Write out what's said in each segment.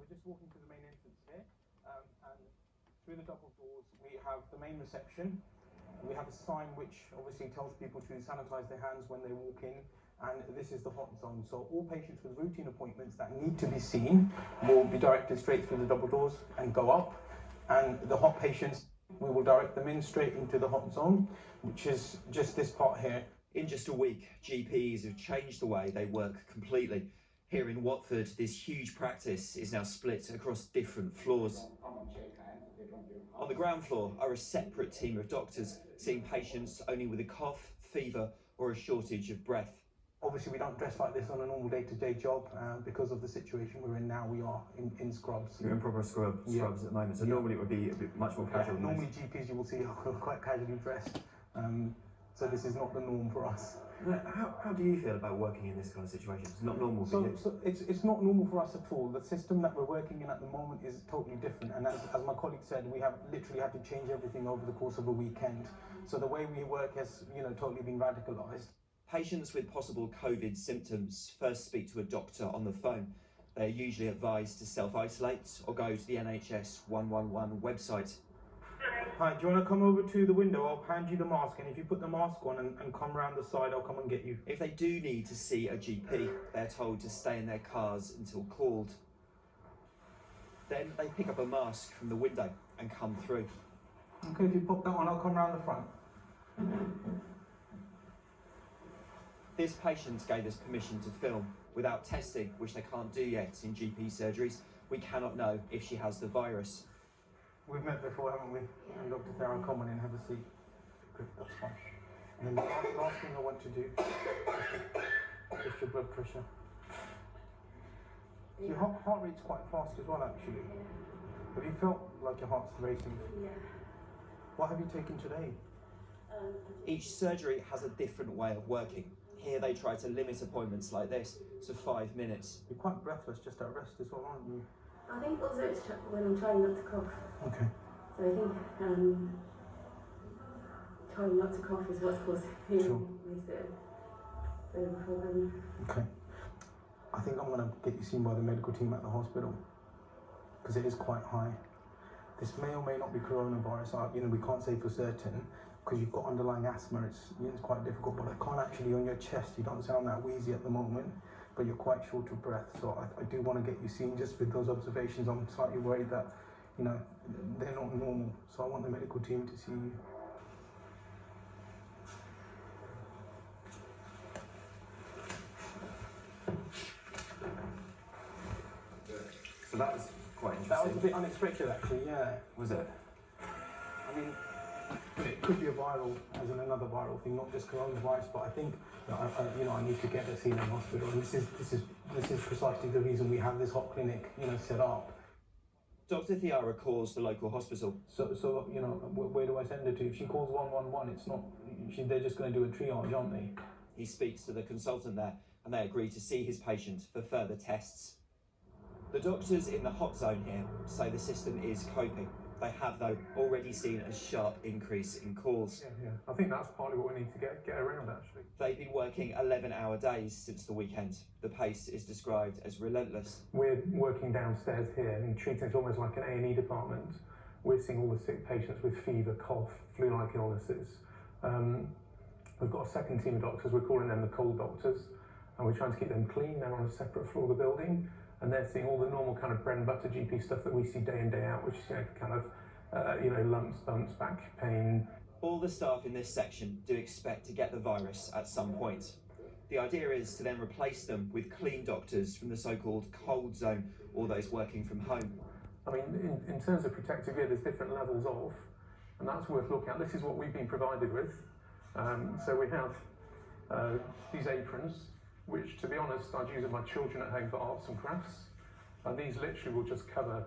just walking through the main entrance here, and through the double doors we have the main reception. We have a sign which obviously tells people to sanitize their hands when they walk in, and this is the hot zone. So all patients with routine appointments that need to be seen will be directed straight through the double doors and go up, and the hot patients, we will direct them in straight into the hot zone, which is just this part here. In just a week, GPs have changed the way they work completely. Here in Watford, this huge practice is now split across different floors. On the ground floor are a separate team of doctors, seeing patients only with a cough, fever or a shortage of breath. Obviously, we don't dress like this on a normal day-to-day job because of the situation we're in now. We are in scrubs. You're in proper scrubs at the moment, so normally it would be a bit much more casual. Yeah, normally GPs you will see are quite casually dressed, so this is not the norm for us. How do you feel about working in this kind of situation? It's not normal for you. So it's not normal for us at all. The system that we're working in at the moment is totally different, and as my colleague said, we have literally had to change everything over the course of a weekend. So the way we work has, totally been radicalised. Patients with possible COVID symptoms first speak to a doctor on the phone. They're usually advised to self-isolate or go to the NHS 111 website. Hi, do you want to come over to the window? I'll hand you the mask, and if you put the mask on and come round the side, I'll come and get you. If they do need to see a GP, they're told to stay in their cars until called. Then they pick up a mask from the window and come through. Okay, if you pop that on, I'll come round the front. This patient gave us permission to film. Without testing, which they can't do yet in GP surgeries, we cannot know if she has the virus. We've met before, haven't we? And Dr. Theron, come on in, have a seat. Good, that's fine. And then the last thing I want to do is just your blood pressure. So your heart rate's quite fast as well, actually. Have you felt like your heart's racing? Yeah. What have you taken today? Each surgery has a different way of working. Here they try to limit appointments like this to 5 minutes. You're quite breathless just at rest as well, aren't you? I think also it's when I'm trying not to cough. Okay. So I think trying not to cough is what's causing me Sure. makes it a bit of a problem. Okay. I think I'm going to get you seen by the medical team at the hospital because it is quite high. This may or may not be coronavirus. We can't say for certain because you've got underlying asthma. It's quite difficult, but I can't actually on your chest. You don't sound that wheezy at the moment, but you're quite short of breath. So I do want to get you seen just with those observations. I'm slightly worried that, they're not normal. So I want the medical team to see you. So that was quite interesting. That was a bit unexpected, actually, yeah. Was it? I mean, it could be a viral, as in another viral thing, not just coronavirus, but I think I need to get her seen in hospital. And this is precisely the reason we have this hot clinic, set up. Dr. Thiara calls the local hospital. So where do I send her to? If she calls 111, it's not. They're just going to do a triage, aren't they? He speaks to the consultant there, and they agree to see his patient for further tests. The doctors in the hot zone here say the system is coping. They have, though, already seen a sharp increase in calls. Yeah. I think that's partly what we need to get around, actually. They've been working 11-hour days since the weekend. The pace is described as relentless. We're working downstairs here and treating it almost like an A&E department. We're seeing all the sick patients with fever, cough, flu-like illnesses. We've got a second team of doctors, we're calling them the cold doctors, and we're trying to keep them clean. They're on a separate floor of the building. And they're seeing all the normal kind of bread and butter GP stuff that we see day in, day out, which is lumps, bumps, back pain. All the staff in this section do expect to get the virus at some point. The idea is to then replace them with clean doctors from the so-called cold zone, or those working from home. I mean, in terms of protective gear, there's different levels of, and that's worth looking at. This is what we've been provided with. So we have these aprons, which, to be honest, I'd use with my children at home for arts and crafts. And these literally will just cover,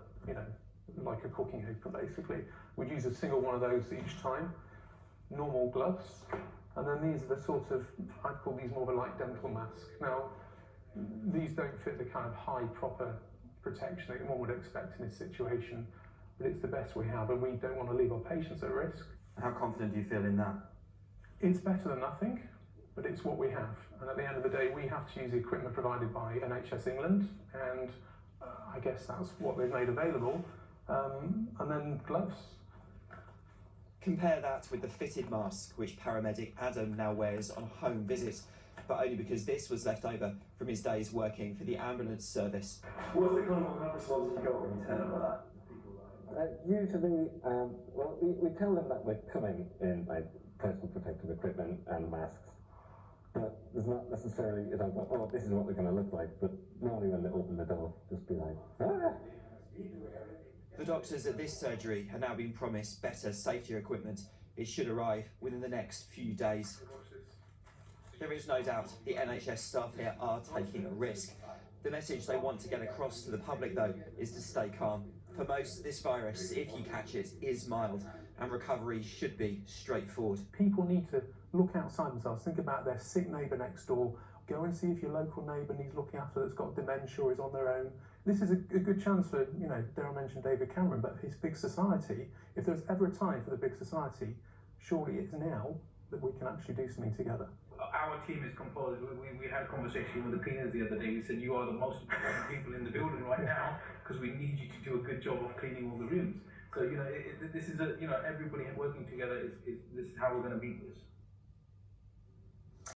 like a cooking apron, basically. We'd use a single one of those each time. Normal gloves. And then these are the sort of, I'd call these more of a light dental mask. Now, these don't fit the kind of high proper protection that one would expect in this situation, but it's the best we have, and we don't want to leave our patients at risk. How confident do you feel in that? It's better than nothing, but it's what we have. And at the end of the day, we have to use the equipment provided by NHS England, and I guess that's what they've made available. And then gloves. Compare that with the fitted mask which paramedic Adam now wears on home visits, but only because this was left over from his days working for the ambulance service. What's the kind of response you got when you tell them about that? Usually, well, we tell them that we're coming in like personal protective equipment and masks, but there's not necessarily, you know, oh, this is what we're going to look like, but normally when they open the door, just be like, ah! The doctors at this surgery are now being promised better safety equipment. It should arrive within the next few days. There is no doubt the NHS staff here are taking a risk. The message they want to get across to the public, though, is to stay calm. For most, this virus, if you catch it, is mild, and recovery should be straightforward. People need to look outside themselves, think about their sick neighbour next door, go and see if your local neighbour needs looking after that's got dementia or is on their own. This is a good chance for, you know, Daryl mentioned David Cameron, but his big society, if there's ever a time for the big society, surely it's now that we can actually do something together. Our team is composed, we had a conversation with the cleaners the other day. We said, you are the most important people in the building right now because we need you to do a good job of cleaning all the rooms. So, you know, this is you know, everybody working together, this is how we're going to beat this.